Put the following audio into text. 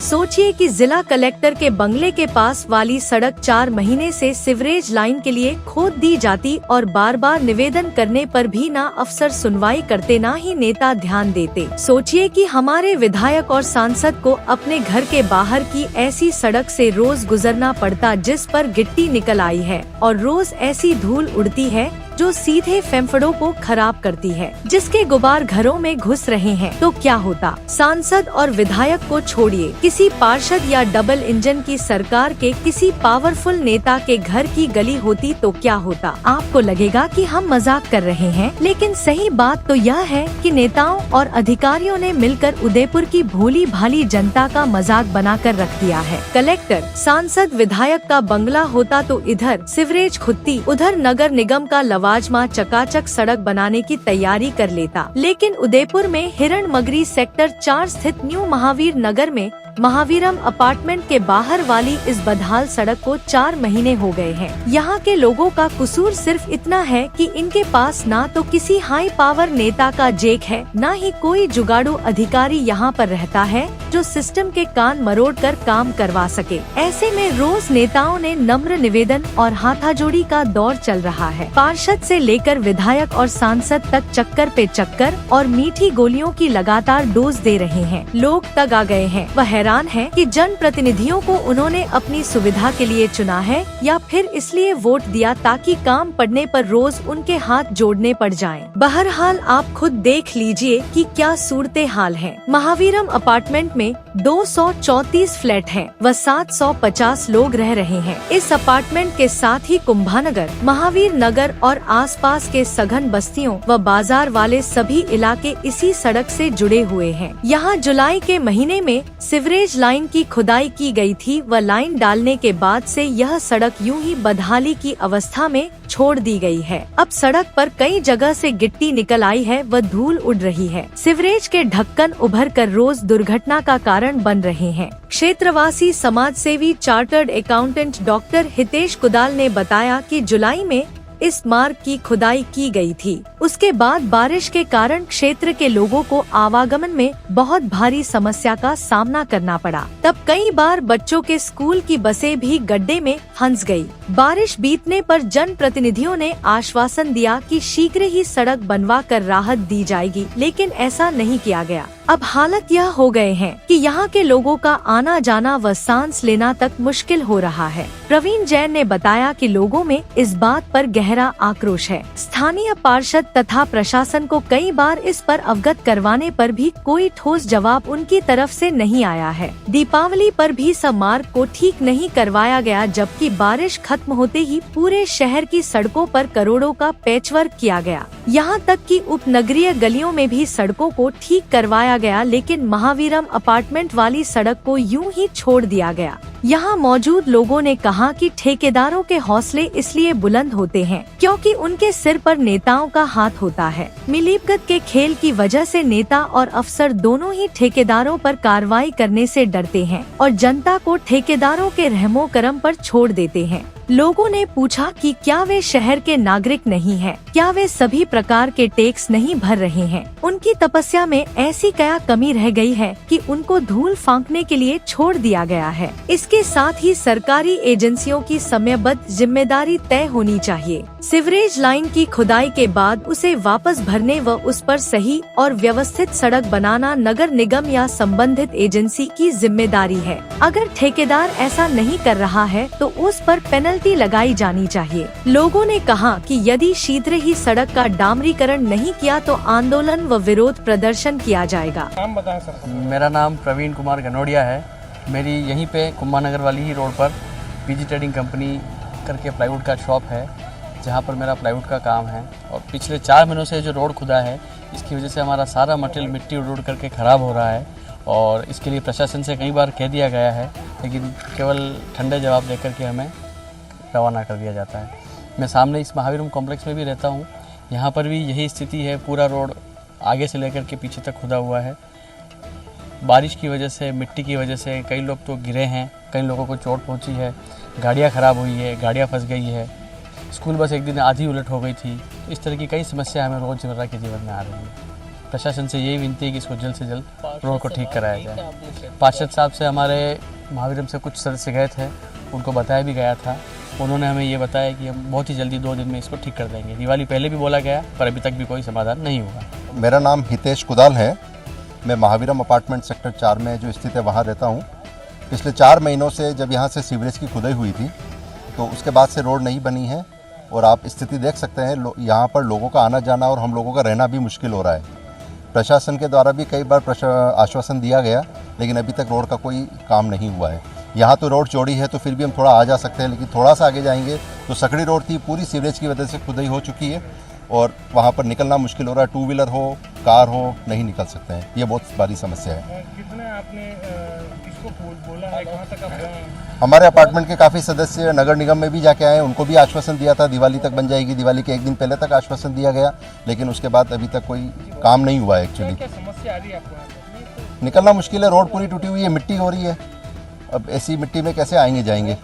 सोचिए कि जिला कलेक्टर के बंगले के पास वाली सड़क 4 महीने से सीवरेज लाइन के लिए खोद दी जाती और बार बार निवेदन करने पर भी ना अफसर सुनवाई करते ना ही नेता ध्यान देते। सोचिए कि हमारे विधायक और सांसद को अपने घर के बाहर की ऐसी सड़क से रोज गुजरना पड़ता जिस पर गिट्टी निकल आई है और रोज ऐसी धूल उड़ती है जो सीधे फेफड़ों को खराब करती है, जिसके गुबार घरों में घुस रहे हैं। तो क्या होता? सांसद और विधायक को छोड़िए, किसी पार्षद या डबल इंजन की सरकार के किसी पावरफुल नेता के घर की गली होती तो क्या होता? आपको लगेगा कि हम मजाक कर रहे हैं, लेकिन सही बात तो यह है कि नेताओं और अधिकारियों ने मिलकर उदयपुर की भोली भाली जनता का मजाक बनाकर रख दिया है। कलेक्टर, सांसद, विधायक का बंगला होता तो इधर सीवरेज खुदती, उधर नगर निगम का लवाजमा चकाचक सड़क बनाने की तैयारी कर लेता। लेकिन उदयपुर में हिरण मगरी सेक्टर 4 स्थित न्यू महावीर नगर में महावीरम अपार्टमेंट के बाहर वाली इस बदहाल सड़क को 4 महीने हो गए हैं। यहाँ के लोगों का कसूर सिर्फ इतना है कि इनके पास ना तो किसी हाई पावर नेता का जेक है, ना ही कोई जुगाड़ू अधिकारी यहाँ पर रहता है जो सिस्टम के कान मरोड़कर काम करवा सके। ऐसे में रोज नेताओं ने नम्र निवेदन और हाथाजोड़ी का दौर चल रहा है। पार्षद से लेकर विधायक और सांसद तक चक्कर पे चक्कर और मीठी गोलियों की लगातार डोज दे रहे हैं। लोग तंग आ गए हैं। वह हैरान है कि जन प्रतिनिधियों को उन्होंने अपनी सुविधा के लिए चुना है या फिर इसलिए वोट दिया ताकि काम पड़ने पर रोज उनके हाथ जोड़ने पड़ जाएं। बहरहाल आप खुद देख लीजिए कि क्या सूरते हाल है। महावीरम अपार्टमेंट में 234 फ्लैट हैं व 750 लोग रह रहे हैं। इस अपार्टमेंट के साथ ही कुंभानगर, महावीर नगर और आसपास के सघन बस्तियों व बाजार वाले सभी इलाके इसी सड़क से जुड़े हुए हैं। यहाँ जुलाई के महीने में सीवरेज लाइन की खुदाई की गई थी व लाइन डालने के बाद से यह सड़क यूं ही बदहाली की अवस्था में छोड़ दी गई है। अब सड़क पर कई जगह से गिट्टी निकल आई है व धूल उड़ रही है। सीवरेज के ढक्कन उभर कर रोज दुर्घटना का कारण बन रहे हैं। क्षेत्रवासी समाज सेवी चार्टर्ड अकाउंटेंट डॉक्टर हितेश कुदाल ने बताया कि जुलाई में इस मार्ग की खुदाई की गई थी। उसके बाद बारिश के कारण क्षेत्र के लोगों को आवागमन में बहुत भारी समस्या का सामना करना पड़ा। तब कई बार बच्चों के स्कूल की बसें भी गड्ढे में फंस गई। बारिश बीतने पर जन प्रतिनिधियों ने आश्वासन दिया कि शीघ्र ही सड़क बनवा कर राहत दी जाएगी, लेकिन ऐसा नहीं किया गया। अब हालत यह हो गए हैं कि यहाँ के लोगों का आना जाना व सांस लेना तक मुश्किल हो रहा है। प्रवीण जैन ने बताया कि लोगों में इस बात पर गहरा आक्रोश है। स्थानीय पार्षद तथा प्रशासन को कई बार इस पर अवगत करवाने पर भी कोई ठोस जवाब उनकी तरफ से नहीं आया है। दीपावली पर भी सब मार्ग को ठीक नहीं करवाया गया, जबकि बारिश खत्म होते ही पूरे शहर की सड़कों पर करोड़ों का पैचवर्क किया गया। यहाँ तक कि उपनगरीय गलियों में भी सड़कों को ठीक करवाया गया, लेकिन महावीरम अपार्टमेंट वाली सड़क को यूं ही छोड़ दिया गया। यहाँ मौजूद लोगों ने कहा कि ठेकेदारों के हौसले इसलिए बुलंद होते हैं क्योंकि उनके सिर पर नेताओं का हाथ होता है। मिलीभगत के खेल की वजह से नेता और अफसर दोनों ही ठेकेदारों पर कार्रवाई करने से डरते हैं और जनता को ठेकेदारों के रहमो करम पर छोड़ देते हैं। लोगों ने पूछा कि क्या वे शहर के नागरिक नहीं हैं? क्या वे सभी प्रकार के टैक्स नहीं भर रहे हैं? उनकी तपस्या में ऐसी क्या कमी रह गई है कि उनको धूल फांकने के लिए छोड़ दिया गया है? इसके साथ ही सरकारी एजेंसियों की समयबद्ध जिम्मेदारी तय होनी चाहिए। सीवरेज लाइन की खुदाई के बाद उसे वापस भरने व उस पर सही और व्यवस्थित सड़क बनाना नगर निगम या संबंधित एजेंसी की जिम्मेदारी है। अगर ठेकेदार ऐसा नहीं कर रहा है तो उस पर पेनल्टी लगाई जानी चाहिए। लोगों ने कहा कि यदि शीघ्र ही सड़क का डामरीकरण नहीं किया तो आंदोलन व विरोध प्रदर्शन किया जाएगा। नाम बताएं सर। मेरा नाम प्रवीण कुमार गनोडिया है। मेरी यहीं पे कुंभानगर वाली ही रोड पर पीजी ट्रेडिंग कंपनी करके प्लाईवुड का शॉप है, जहाँ पर मेरा प्लाईवुड का काम है। और पिछले 4 महीनों से जो रोड खुदा है, इसकी वजह से हमारा सारा मटेरियल मिट्टी उड़ करके ख़राब हो रहा है और इसके लिए प्रशासन से कई बार कह दिया गया है, लेकिन केवल ठंडे जवाब देकर के हमें रवाना कर दिया जाता है। मैं सामने इस महावीरम कॉम्प्लेक्स में भी रहता हूँ, यहाँ पर भी यही स्थिति है। पूरा रोड आगे से लेकर के पीछे तक खुदा हुआ है। बारिश की वजह से, मिट्टी की वजह से कई लोग तो गिरे हैं, कई लोगों को चोट पहुँची है, गाड़ियाँ ख़राब हुई है, गाड़ियाँ फंस गई है, स्कूल बस एक दिन आधी उलट हो गई थी। इस तरह की कई समस्या हमें रोज़मर्रा के जीवन में आ रही है। प्रशासन से यही विनती है कि इसको जल्द से जल्द रोड को ठीक कराया जाए। पार्षद साहब से हमारे महावीरम से कुछ सदस्य गए थे, उनको बताया भी गया था। उन्होंने हमें ये बताया कि हम बहुत ही जल्दी 2 दिन में इसको ठीक कर देंगे। दिवाली पहले भी बोला गया, पर अभी तक भी कोई समाधान नहीं हुआ। मेरा नाम हितेश कुदाल है। मैं महावीरम अपार्टमेंट सेक्टर 4 में जो स्थित है वहाँ रहता हूँ। पिछले 4 महीनों से जब यहाँ से सीवरेज की खुदाई हुई थी तो उसके बाद से रोड नहीं बनी है और आप स्थिति देख सकते हैं। यहाँ पर लोगों का आना जाना और हम लोगों का रहना भी मुश्किल हो रहा है। प्रशासन के द्वारा भी कई बार आश्वासन दिया गया, लेकिन अभी तक रोड का कोई काम नहीं हुआ है। यहाँ तो रोड चौड़ी है तो फिर भी हम थोड़ा आ जा सकते हैं, लेकिन थोड़ा सा आगे जाएंगे तो सकड़ी रोड थी, पूरी सीवरेज की वजह से खुदाई हो चुकी है और वहाँ पर निकलना मुश्किल हो रहा है। 2 व्हीलर हो, कार हो, नहीं निकल सकते हैं। ये बहुत बड़ी समस्या है। कितने आपने किसको बोला है, कहाँ तक आप गए हैं? हमारे अपार्टमेंट के काफ़ी सदस्य नगर निगम में भी जाके आए, उनको भी आश्वासन दिया था दिवाली तक बन जाएगी। दिवाली के 1 दिन पहले तक आश्वासन दिया गया, लेकिन उसके बाद अभी तक कोई काम नहीं हुआ है। एक्चुअली क्या समस्या आ रही है आपको यहाँ पर? निकलना मुश्किल है, रोड पूरी टूटी हुई है, मिट्टी हो रही है। अब ऐसी मिट्टी में कैसे आएंगे जाएंगे।